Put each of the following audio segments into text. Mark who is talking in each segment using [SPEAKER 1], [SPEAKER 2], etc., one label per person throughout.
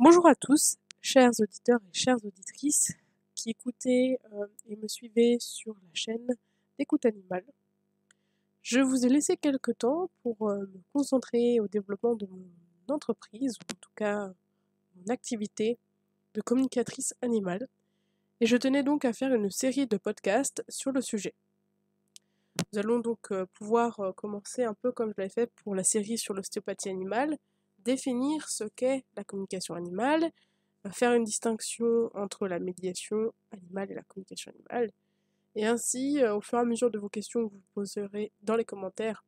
[SPEAKER 1] Bonjour à tous, chers auditeurs et chères auditrices qui écoutez et me suivez sur la chaîne d'écoute animale. Je vous ai laissé quelques temps pour me concentrer au développement de mon entreprise, ou en tout cas mon activité de communicatrice animale, et je tenais donc à faire une série de podcasts sur le sujet. Nous allons donc pouvoir commencer un peu comme je l'avais fait pour la série sur l'ostéopathie animale, définir ce qu'est la communication animale, faire une distinction entre la médiation animale et la communication animale, et ainsi, au fur et à mesure de vos questions que vous poserez dans les commentaires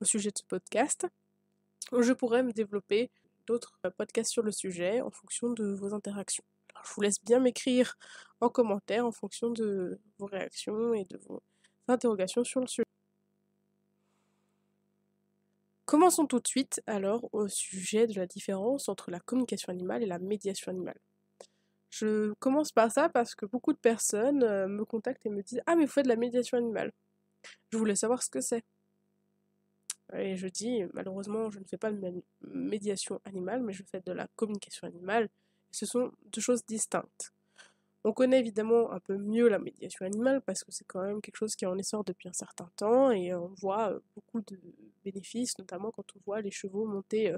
[SPEAKER 1] au sujet de ce podcast, je pourrai me développer d'autres podcasts sur le sujet en fonction de vos interactions. Alors, je vous laisse bien m'écrire en commentaire en fonction de vos réactions et de vos interrogations sur le sujet. Commençons tout de suite alors au sujet de la différence entre la communication animale et la médiation animale. Je commence par ça parce que beaucoup de personnes me contactent et me disent: «Ah mais vous faites de la médiation animale. Je voulais savoir ce que c'est». Et je dis: «Malheureusement, je ne fais pas de médiation animale, mais je fais de la communication animale. Ce sont deux choses distinctes». On connaît évidemment un peu mieux la médiation animale parce que c'est quand même quelque chose qui est en essor depuis un certain temps et on voit beaucoup de bénéfices, notamment quand on voit les chevaux monter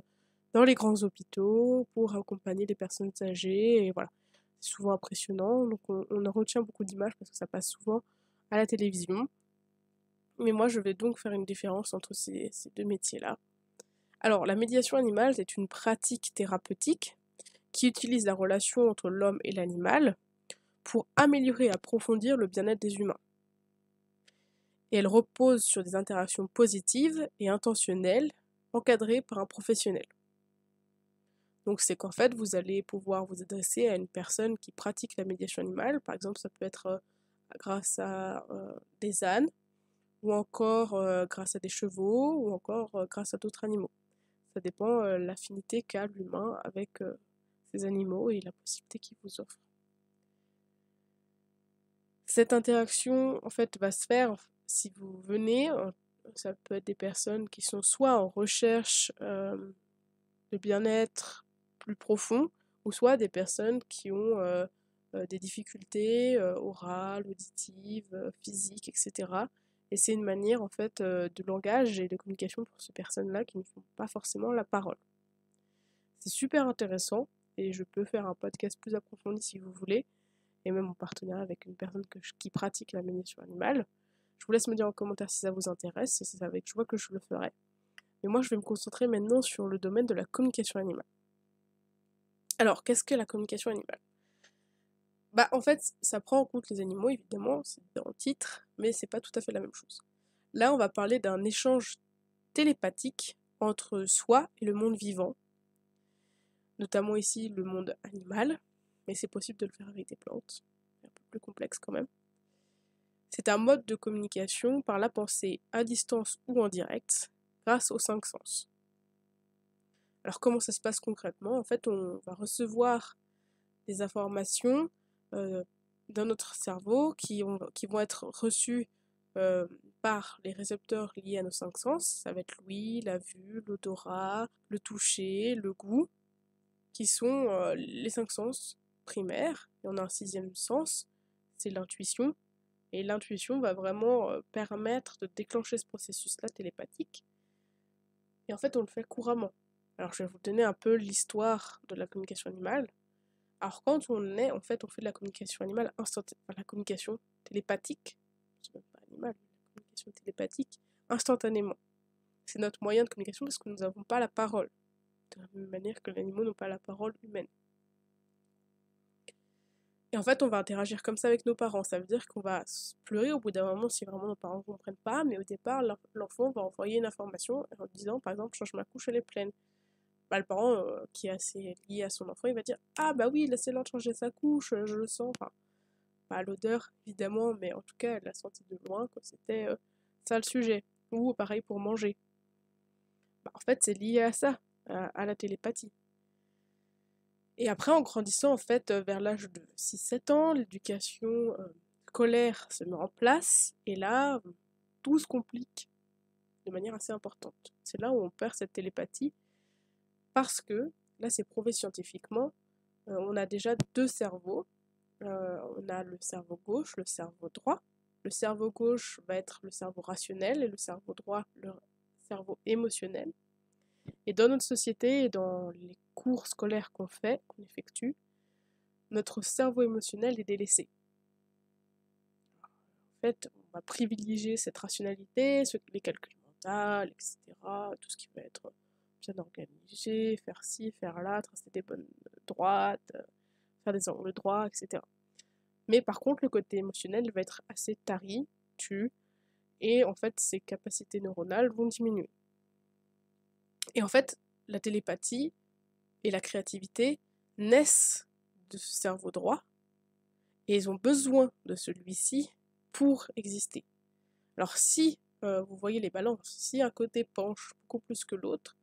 [SPEAKER 1] dans les grands hôpitaux pour accompagner les personnes âgées, et voilà. C'est souvent impressionnant, donc on en retient beaucoup d'images parce que ça passe souvent à la télévision. Mais moi, je vais donc faire une différence entre ces deux métiers-là. Alors, la médiation animale, c'est une pratique thérapeutique qui utilise la relation entre l'homme et l'animal pour améliorer et approfondir le bien-être des humains. Et elle repose sur des interactions positives et intentionnelles encadrées par un professionnel. Donc c'est qu'en fait, vous allez pouvoir vous adresser à une personne qui pratique la médiation animale. Par exemple, ça peut être grâce à des ânes, ou encore grâce à des chevaux, ou encore grâce à d'autres animaux. Ça dépend l'affinité qu'a l'humain avec ces animaux et la possibilité qu'il vous offre. Cette interaction, en fait, va se faire si vous venez. Ça peut être des personnes qui sont soit en recherche de bien-être plus profond, ou soit des personnes qui ont des difficultés orales, auditives, physiques, etc. Et c'est une manière en fait de langage et de communication pour ces personnes-là qui ne font pas forcément la parole. C'est super intéressant et je peux faire un podcast plus approfondi si vous voulez, et même en partenariat avec une personne qui pratique la médiation animale. Je vous laisse me dire en commentaire si ça vous intéresse, et c'est avec joie que je le ferai. Mais moi je vais me concentrer maintenant sur le domaine de la communication animale. Alors, qu'est-ce que la communication animale? Bah, en fait, ça prend en compte les animaux, évidemment, c'est dans le titre, mais c'est pas tout à fait la même chose. Là, on va parler d'un échange télépathique entre soi et le monde vivant, notamment ici le monde animal, mais c'est possible de le faire avec des plantes, c'est un peu plus complexe quand même. C'est un mode de communication par la pensée, à distance ou en direct, grâce aux 5 sens. Alors comment ça se passe concrètement? En fait, on va recevoir des informations dans notre cerveau qui vont être reçues par les récepteurs liés à nos 5 sens. Ça va être l'ouïe, la vue, l'odorat, le toucher, le goût, qui sont les 5 sens primaires. Et on a un 6e sens, c'est l'intuition. Et l'intuition va vraiment permettre de déclencher ce processus-là télépathique. Et en fait, on le fait couramment. Alors, je vais vous donner un peu l'histoire de la communication animale. Alors, quand on fait de la communication animale la communication télépathique, c'est même pas animal, la communication télépathique, instantanément. C'est notre moyen de communication parce que nous n'avons pas la parole, de la même manière que les animaux n'ont pas la parole humaine. Et en fait, on va interagir comme ça avec nos parents. Ça veut dire qu'on va pleurer au bout d'un moment si vraiment nos parents ne comprennent pas, mais au départ, l'enfant va envoyer une information en disant, par exemple, change ma couche, elle est pleine. Bah, le parent qui est assez lié à son enfant, il va dire, ah bah oui, laissez-le changer sa couche, je le sens. Enfin, pas à l'odeur évidemment, mais en tout cas, elle l'a senti de loin que c'était ça le sujet. Ou pareil pour manger. Bah, en fait, c'est lié à ça, à la télépathie. Et après, en grandissant, en fait, vers l'âge de 6-7 ans, l'éducation scolaire se met en place, et là, tout se complique de manière assez importante. C'est là où on perd cette télépathie, parce que, là c'est prouvé scientifiquement, on a déjà deux cerveaux. On a le cerveau gauche, le cerveau droit. Le cerveau gauche va être le cerveau rationnel et le cerveau droit, le cerveau émotionnel. Et dans notre société et dans les cours scolaires qu'on fait, qu'on effectue, notre cerveau émotionnel est délaissé. En fait, on va privilégier cette rationalité, les calculs mentaux, etc. Tout ce qui va être bien organisé, faire ci, faire là, tracer des bonnes droites, faire des angles droits, etc. Mais par contre, le côté émotionnel va être assez tari, et en fait, ses capacités neuronales vont diminuer. Et en fait, la télépathie et la créativité naissent de ce cerveau droit, et ils ont besoin de celui-ci pour exister. Alors si vous voyez les balances, si un côté penche beaucoup plus que l'autre,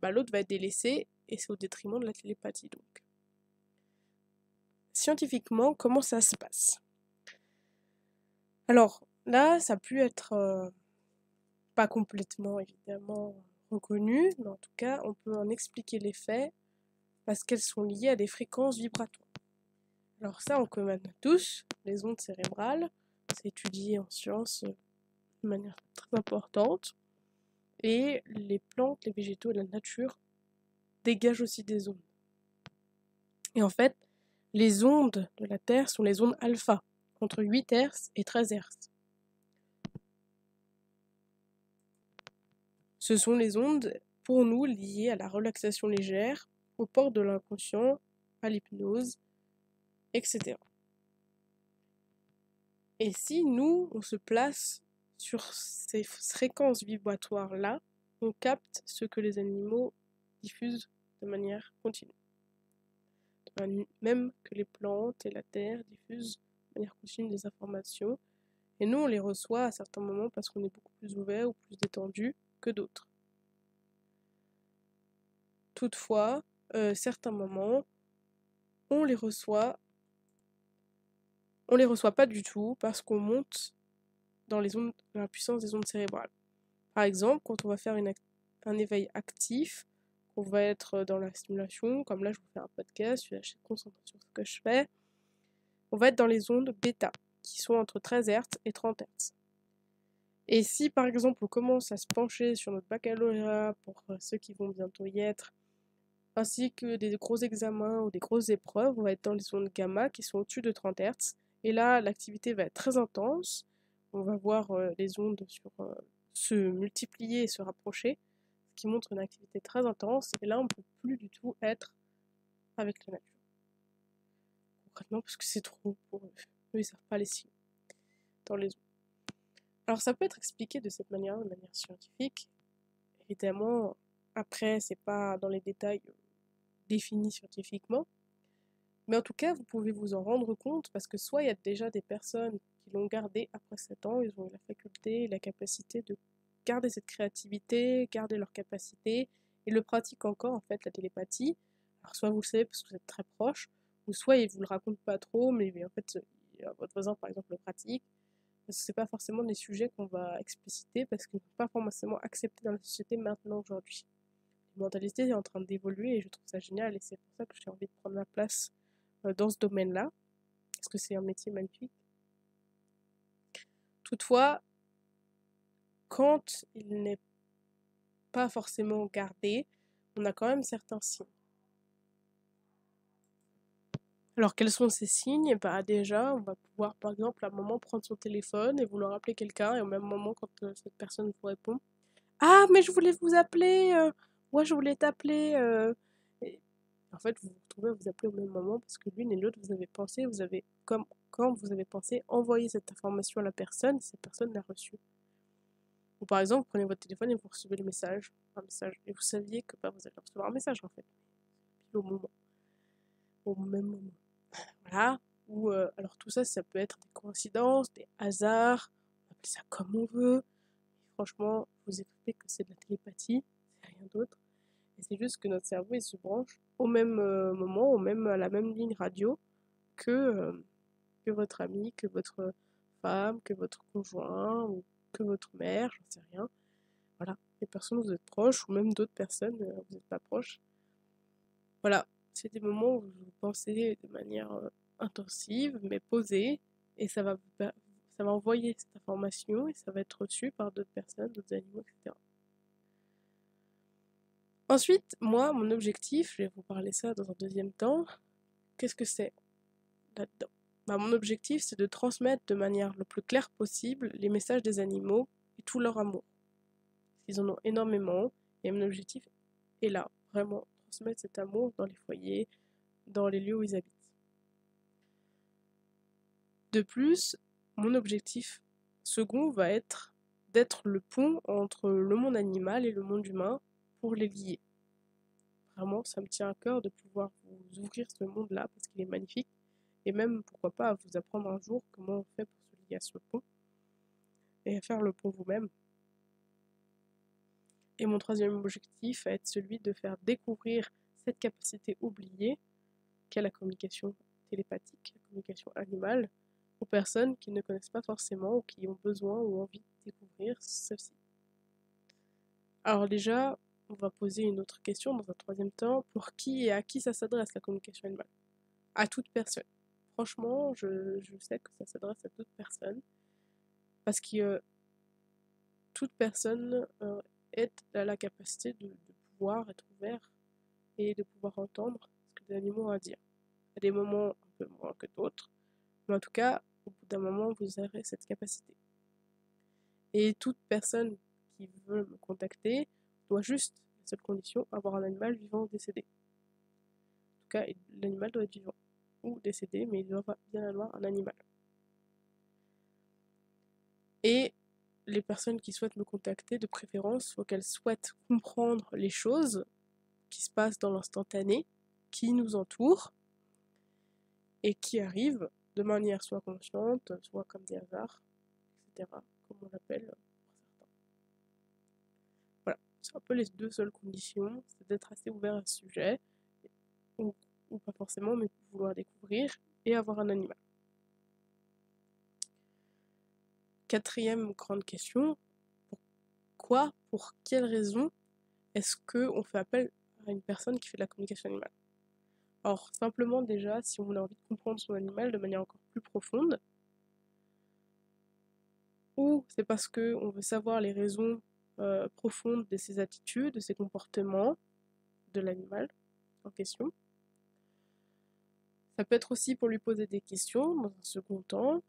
[SPEAKER 1] bah, l'autre va être délaissé, et c'est au détriment de la télépathie donc. Scientifiquement, comment ça se passe? Alors là, ça a pu être pas complètement évidemment reconnu, mais en tout cas, on peut en expliquer l'effet parce qu'elles sont liées à des fréquences vibratoires. Alors ça, on connaît tous, les ondes cérébrales, c'est étudié en sciences de manière très importante, et les plantes, les végétaux et la nature dégagent aussi des ondes. Et en fait, les ondes de la Terre sont les ondes alpha, entre 8 Hz et 13 Hz. Ce sont les ondes, pour nous, liées à la relaxation légère, au port de l'inconscient, à l'hypnose, etc. Et si nous, on se place sur ces fréquences vibratoires-là, on capte ce que les animaux diffusent de manière continue. Même que les plantes et la terre diffusent de manière continue des informations, et nous, on les reçoit à certains moments parce qu'on est beaucoup plus ouvert ou plus détendu que d'autres. Toutefois, certains moments, on les reçoit pas du tout parce qu'on monte dans la puissance des ondes cérébrales. Par exemple, quand on va faire un éveil actif, on va être dans la stimulation, comme là je vous fais un podcast, je suis concentrée sur ce que je fais, on va être dans les ondes bêta, qui sont entre 13 Hz et 30 Hz. Et si par exemple on commence à se pencher sur notre baccalauréat, pour ceux qui vont bientôt y être, ainsi que des gros examens ou des grosses épreuves, on va être dans les ondes gamma qui sont au-dessus de 30 Hz. Et là, l'activité va être très intense. On va voir les ondes se multiplier et se rapprocher, ce qui montre une activité très intense. Et là, on ne peut plus du tout être avec la nature. Concrètement, parce que c'est trop pour eux. Eux, ils ne savent pas les signes dans les ondes. Alors, ça peut être expliqué de cette manière, de manière scientifique. Évidemment, après, c'est pas dans les détails défini scientifiquement. Mais en tout cas, vous pouvez vous en rendre compte parce que soit il y a déjà des personnes qui l'ont gardé après 7 ans, ils ont eu la faculté et la capacité de garder cette créativité, garder leur capacité, et le pratiquent encore en fait, la télépathie. Alors soit vous le savez parce que vous êtes très proche, ou soit ils vous le racontent pas trop, mais en fait votre voisin par exemple le pratique, parce que c'est pas forcément des sujets qu'on va expliciter parce qu'ils ne sont pas forcément acceptés dans la société maintenant aujourd'hui. La mentalité est en train d'évoluer et je trouve ça génial, et c'est pour ça que j'ai envie de prendre ma place dans ce domaine-là, parce que c'est un métier magnifique. Toutefois, quand il n'est pas forcément gardé, on a quand même certains signes. Alors quels sont ces signes? Bah déjà, on va pouvoir par exemple à un moment prendre son téléphone et vouloir appeler quelqu'un, et au même moment quand cette personne vous répond: ah mais je voulais vous appeler, ouais je voulais t'appeler, et en fait vous vous retrouvez à vous appeler au même moment parce que l'une et l'autre vous avez pensé, vous avez, comme quand vous avez pensé envoyer cette information à la personne, cette personne l'a reçue. Ou par exemple, vous prenez votre téléphone et vous recevez un message, et vous saviez que bah, vous allez recevoir un message en fait, pile au même moment. Voilà. Ou alors tout ça, ça peut être des coïncidences, des hasards, on appelle ça comme on veut. Franchement, je vous explique que c'est de la télépathie, c'est rien d'autre. Et c'est juste que notre cerveau il se branche au même moment, à la même ligne radio que votre ami, que votre femme, que votre conjoint, ou que votre mère, j'en sais rien. Voilà, les personnes où vous êtes proches, ou même d'autres personnes, vous n'êtes pas proches. Voilà, c'est des moments où vous pensez de manière intensive, mais posée, et ça va envoyer cette information et ça va être reçu par d'autres personnes, d'autres animaux, etc. Ensuite, moi, mon objectif, je vais vous parler ça dans un deuxième temps. Qu'est-ce que c'est là-dedans? Mon objectif, c'est de transmettre de manière le plus claire possible les messages des animaux et tout leur amour. Ils en ont énormément, et mon objectif est là, vraiment, transmettre cet amour dans les foyers, dans les lieux où ils habitent. De plus, mon objectif second va être d'être le pont entre le monde animal et le monde humain pour les lier. Vraiment, ça me tient à cœur de pouvoir vous ouvrir ce monde-là parce qu'il est magnifique et même, pourquoi pas, à vous apprendre un jour comment on fait pour se lier à ce pont et à faire le pont vous-même. Et mon troisième objectif va être celui de faire découvrir cette capacité oubliée qu'est la communication télépathique, la communication animale, aux personnes qui ne connaissent pas forcément ou qui ont besoin ou envie de découvrir ceci. Alors déjà, on va poser une autre question dans un troisième temps. Pour qui et à qui ça s'adresse la communication animale? À toute personne. Franchement, je sais que ça s'adresse à toute personne parce que toute personne a la capacité de pouvoir être ouvert et de pouvoir entendre ce que les animaux ont à dire. À des moments un peu moins que d'autres, mais en tout cas, au bout d'un moment, vous aurez cette capacité. Et toute personne qui veut me contacter doit juste, la seule condition, avoir un animal vivant ou décédé. En tout cas, l'animal doit être vivant ou décédé, mais il doit bien avoir un animal. Et les personnes qui souhaitent me contacter, de préférence, il faut qu'elles souhaitent comprendre les choses qui se passent dans l'instantané, qui nous entourent, et qui arrivent de manière soit consciente, soit comme des hasards, etc., comme on l'appelle pour certains. Voilà, c'est un peu les deux seules conditions, c'est d'être assez ouvert à ce sujet, ou, ou pas forcément, mais vouloir découvrir, et avoir un animal. Quatrième grande question, pour quelle raison est-ce qu'on fait appel à une personne qui fait de la communication animale? Alors, simplement déjà, si on a envie de comprendre son animal de manière encore plus profonde, ou c'est parce qu'on veut savoir les raisons profondes de ses attitudes, de ses comportements, de l'animal en question. Ça peut être aussi pour lui poser des questions dans un second temps.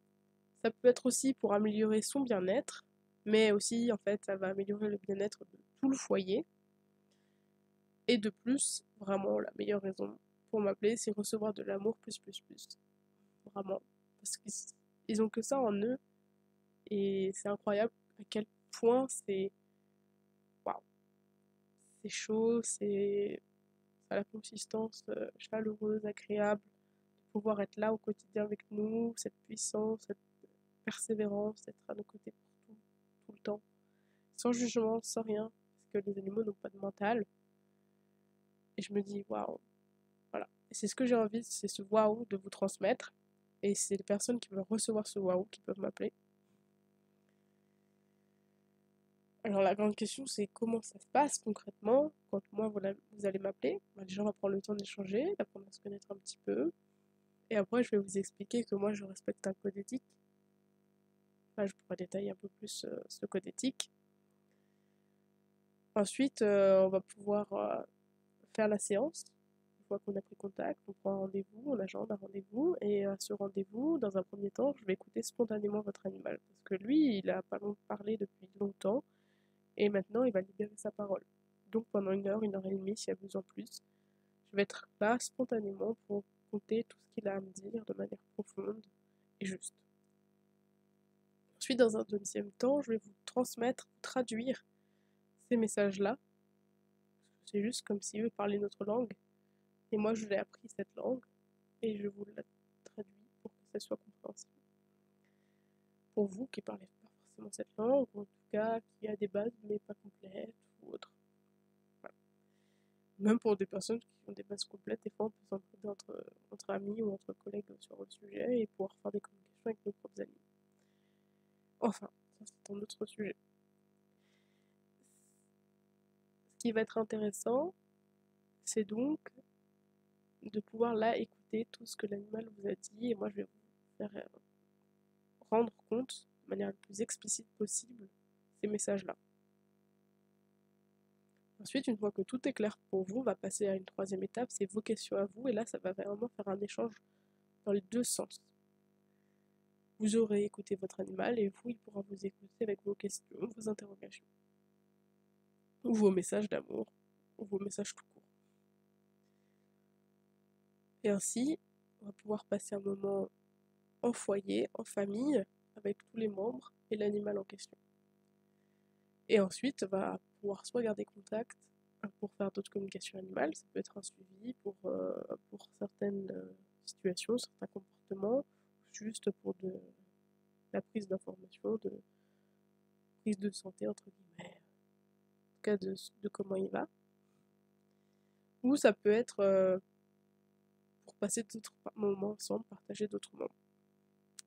[SPEAKER 1] Ça peut être aussi pour améliorer son bien-être, mais aussi, en fait, ça va améliorer le bien-être de tout le foyer. Et de plus, vraiment, la meilleure raison pour m'appeler, c'est recevoir de l'amour plus. Vraiment. Parce qu'ils ont que ça en eux. Et c'est incroyable à quel point c'est... Waouh. C'est chaud, ça a la consistance chaleureuse, agréable, de pouvoir être là au quotidien avec nous, cette puissance, cette persévérance, d'être à nos côtés pour tout le temps, sans jugement, sans rien, parce que les animaux n'ont pas de mental. Et je me dis, waouh, voilà. Et c'est ce que j'ai envie, c'est ce waouh de vous transmettre. Et c'est les personnes qui veulent recevoir ce waouh qui peuvent m'appeler. Alors la grande question, c'est comment ça se passe concrètement quand moi vous allez m'appeler. Déjà, on va prendre le temps d'échanger, d'apprendre à se connaître un petit peu. Et après, je vais vous expliquer que moi, je respecte un code éthique. Enfin, je pourrais détailler un peu plus ce code éthique. Ensuite, on va pouvoir faire la séance. Une fois qu'on a pris contact, on prend un rendez-vous, on agende un rendez-vous. Et à ce rendez-vous, dans un premier temps, je vais écouter spontanément votre animal. Parce que lui, il n'a pas parlé depuis longtemps. Et maintenant, il va libérer sa parole. Donc pendant 1 heure et demie, s'il y a besoin de plus, je vais être là spontanément pour écouter tout ce qu'il a à me dire de manière profonde et juste. Ensuite, dans un deuxième temps, je vais vous transmettre, vous traduire ces messages-là. C'est juste comme si eux parlaient notre langue. Et moi, je l'ai appris cette langue et je vous la traduis pour que ça soit compréhensible. Pour vous qui ne parlez pas forcément cette langue, ou en tout cas qui a des bases mais pas complètes ou autres. Voilà. Même pour des personnes qui ont des bases complètes, des fois on peut s'entraider entre amis ou entre collègues sur le sujet et pouvoir faire des communications avec nos propres amis. Enfin, ça c'est un autre sujet. Ce qui va être intéressant, c'est donc de pouvoir là écouter tout ce que l'animal vous a dit, et moi je vais vous faire rendre compte de manière la plus explicite possible ces messages-là. Ensuite, une fois que tout est clair pour vous, on va passer à une troisième étape, c'est vos questions à vous, et là ça va vraiment faire un échange dans les deux sens. Vous aurez écouté votre animal et vous, il pourra vous écouter avec vos questions, vos interrogations, ou vos messages d'amour, ou vos messages tout court. Et ainsi, on va pouvoir passer un moment en foyer, en famille, avec tous les membres et l'animal en question. Et ensuite, on va pouvoir soit garder contact pour faire d'autres communications animales, ça peut être un suivi pour certaines situations, certains comportements, juste pour la prise d'information, de prise de santé, entre guillemets, en tout cas de comment il va. Ou ça peut être pour passer d'autres moments ensemble, partager d'autres moments.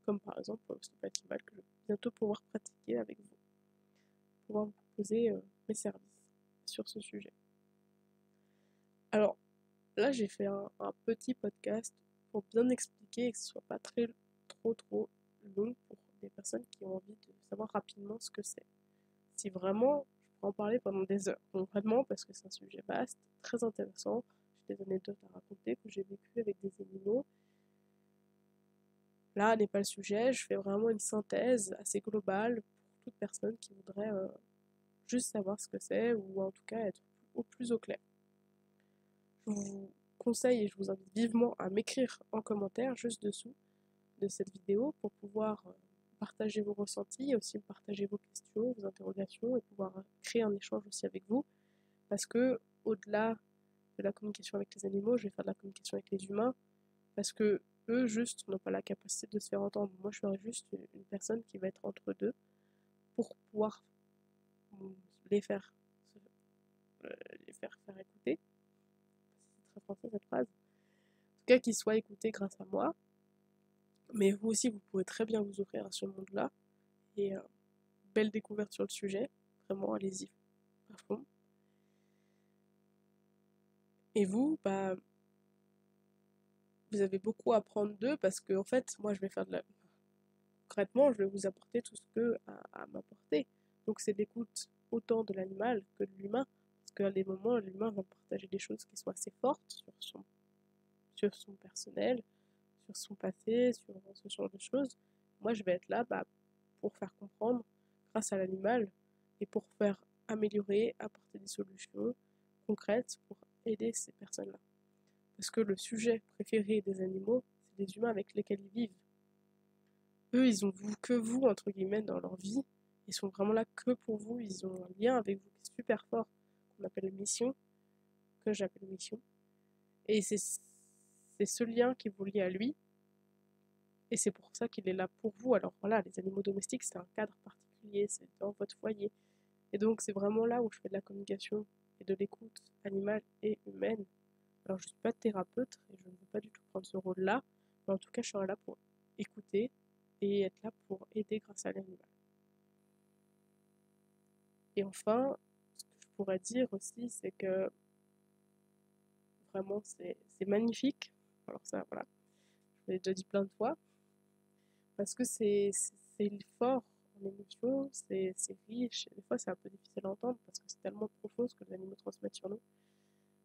[SPEAKER 1] Comme par exemple, ce animal que je vais bientôt pouvoir pratiquer avec vous, pouvoir vous proposer mes services sur ce sujet. Alors, là, j'ai fait un petit podcast pour bien expliquer et que ce soit pas trop long pour des personnes qui ont envie de savoir rapidement ce que c'est. Si vraiment, je pourrais en parler pendant des heures, donc vraiment, parce que c'est un sujet vaste, très intéressant. J'ai des anecdotes à raconter que j'ai vécues avec des animaux. Là n'est pas le sujet, je fais vraiment une synthèse assez globale pour toute personne qui voudrait juste savoir ce que c'est, ou en tout cas être au plus au clair. Je vous conseille et je vous invite vivement à m'écrire en commentaire juste dessous de cette vidéo pour pouvoir partager vos ressentis et aussi partager vos questions, vos interrogations et pouvoir créer un échange aussi avec vous, parce que au-delà de la communication avec les animaux, je vais faire de la communication avec les humains, parce que eux juste n'ont pas la capacité de se faire entendre. Moi je serai juste une personne qui va être entre deux pour pouvoir les faire faire écouter. C'est très français cette phrase. En tout cas qu'ils soient écoutés grâce à moi. Mais vous aussi vous pouvez très bien vous offrir à ce monde-là. Et belle découverte sur le sujet. Vraiment allez-y à fond. Et vous, vous avez beaucoup à apprendre d'eux parce que en fait, moi je vais faire concrètement, je vais vous apporter tout ce que à m'apporter. Donc c'est l'écoute autant de l'animal que de l'humain, parce qu'à des moments, l'humain va partager des choses qui sont assez fortes sur son personnel, sur son passé, sur ce genre de choses. Moi, je vais être là pour faire comprendre grâce à l'animal et pour faire améliorer, apporter des solutions concrètes pour aider ces personnes-là. Parce que le sujet préféré des animaux, c'est les humains avec lesquels ils vivent. Eux, ils ont que vous, entre guillemets, dans leur vie. Ils sont vraiment là que pour vous. Ils ont un lien avec vous qui est super fort, qu'on appelle mission, que j'appelle mission. Et c'est ce lien qui vous lie à lui. Et c'est pour ça qu'il est là pour vous. Alors voilà, les animaux domestiques, c'est un cadre particulier, c'est dans votre foyer. Et donc c'est vraiment là où je fais de la communication et de l'écoute animale et humaine. Alors je ne suis pas thérapeute et je ne veux pas du tout prendre ce rôle-là, mais en tout cas je serai là pour écouter et être là pour aider grâce à l'animal. Et enfin, ce que je pourrais dire aussi, c'est que vraiment c'est magnifique. Alors ça, voilà, je l'ai déjà dit plein de fois, parce que c'est fort en émotion, c'est riche, et des fois c'est un peu difficile à entendre parce que c'est tellement profond ce que les animaux transmettent sur nous.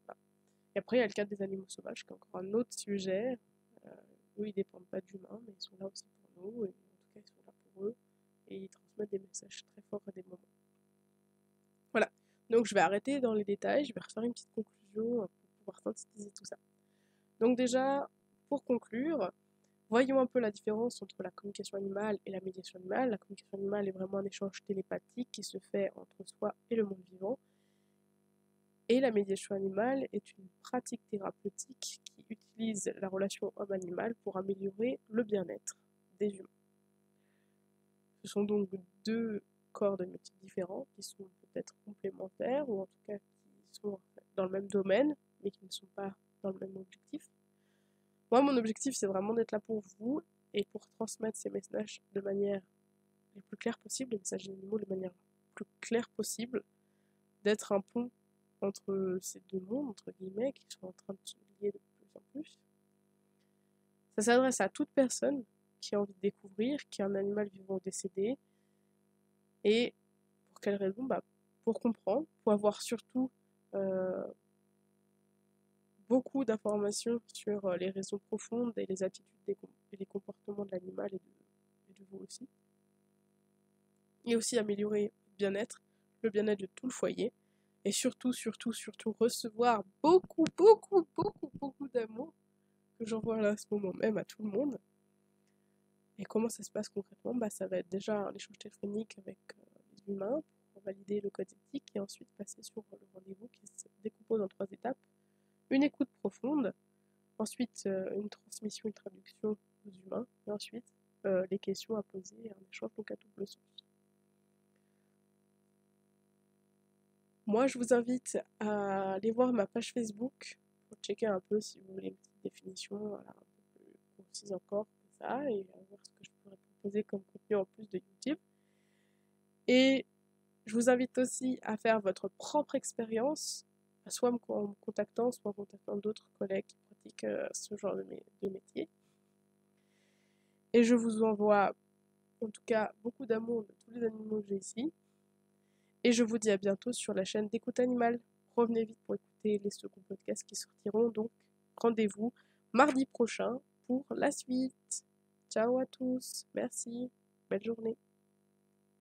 [SPEAKER 1] Voilà. Et après il y a le cas des animaux sauvages qui est encore un autre sujet. Eux ils dépendent pas d'humains, mais ils sont là aussi pour nous, et en tout cas ils sont là pour eux, et ils transmettent des messages très forts à des moments. Voilà, donc je vais arrêter dans les détails, je vais refaire une petite conclusion pour pouvoir synthétiser tout ça. Donc déjà, pour conclure, voyons un peu la différence entre la communication animale et la médiation animale. La communication animale est vraiment un échange télépathique qui se fait entre soi et le monde vivant. Et la médiation animale est une pratique thérapeutique qui utilise la relation homme-animal pour améliorer le bien-être des humains. Ce sont donc deux corps de métiers différents qui sont peut-être complémentaires ou en tout cas qui sont dans le même domaine mais qui ne sont pas dans le même objectif. Moi, mon objectif, c'est vraiment d'être là pour vous et pour transmettre ces messages de manière la plus claire possible, les messages animaux de manière la plus claire possible, d'être un pont entre ces deux mondes, entre guillemets, qui sont en train de se lier de plus en plus. Ça s'adresse à toute personne qui a envie de découvrir, qui a un animal vivant ou décédé. Et pour quelle raison? Pour comprendre, pour avoir surtout euh, beaucoup d'informations sur les raisons profondes et les attitudes et les comportements de l'animal et de vous aussi. Et aussi améliorer le bien-être de tout le foyer. Et surtout, surtout, surtout recevoir beaucoup, beaucoup, beaucoup, beaucoup d'amour que j'envoie là à ce moment même à tout le monde. Et comment ça se passe concrètement? Ça va être déjà un échange téléphonique avec les humains pour valider le code éthique et ensuite passer sur le rendez-vous qui se décompose en 3 étapes. Une écoute profonde, ensuite une transmission, une traduction aux humains, et ensuite les questions à poser et un échange donc à double sens. Moi, je vous invite à aller voir ma page Facebook pour checker un peu si vous voulez une petite définition, voilà, un peu plus concise encore que ça, et voir ce que je pourrais proposer comme contenu en plus de YouTube. Et je vous invite aussi à faire votre propre expérience, soit en me contactant, soit en contactant d'autres collègues qui pratiquent ce genre de métier. Et je vous envoie en tout cas beaucoup d'amour de tous les animaux que j'ai ici. Et je vous dis à bientôt sur la chaîne d'Écoute Animale. Revenez vite pour écouter les seconds podcasts qui sortiront. Donc rendez-vous mardi prochain pour la suite. Ciao à tous. Merci. Belle journée.